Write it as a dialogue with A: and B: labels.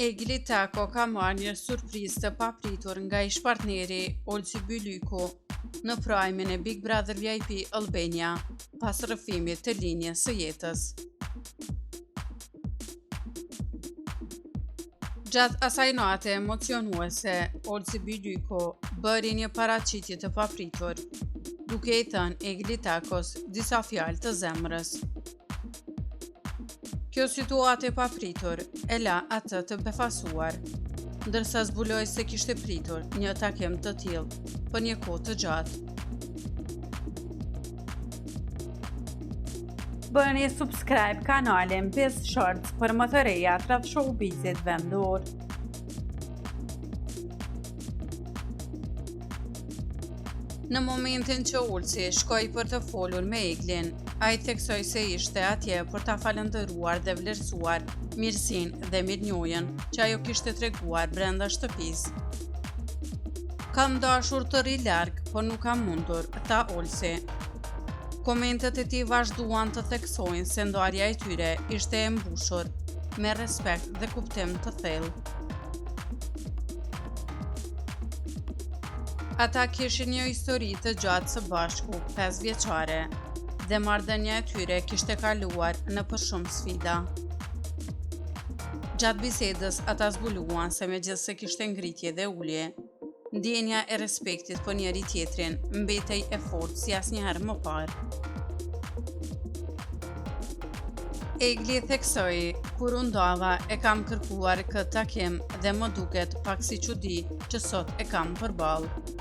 A: Egli Tako ka marrë një surprizë të papritur nga ish-partneri Olsi Bylyku në prajmin e Big Brother VIP Albania pas rrëfimit të linjës së jetës. Gjatë asaj nate emocionuese, Olsi Bylyku bëri një paraqitje të papritur, duke i thënë Egli Takos disa fjalë të zemrës. Kjo situatë e papritur e la atë të befasuar, ndërsa zbuloi se kishte pritur një takim të tillë për një kohë të gjatë. Bëni subscribe kanalin 5 Shorts për më të reja rreth showbizit vendor. Në momentin që Olsi shkoi për të folur me Eglin, ai theksoi se ishte atje për ta falendëruar dhe vlerësuar mirësinë dhe mirënjohjen që ajo kishte treguar brenda shtëpisë. Kam dashur të rri larg, por nuk kam mundur, tha Olsi. Komentet e tij vazhduan të theksojnë se ndarja e tyre ishte e mbushur me respekt dhe kuptim të thellë. Ata kishin një histori të gjatë së bashku, 5 vjeçare, dhe marrëdhënia e tyre kishte kaluar nëpër shumë sfida. Gjatë bisedës ata zbuluan se megjithse kishte ngritje dhe ulje, ndjenja e respektit për njëri tjetrin mbetej e fortë si asnjëherë më parë. Egli theksoi, kur u ndava e kam kërkuar këtë takim dhe më duket pak si çudi që sot e kam përballë.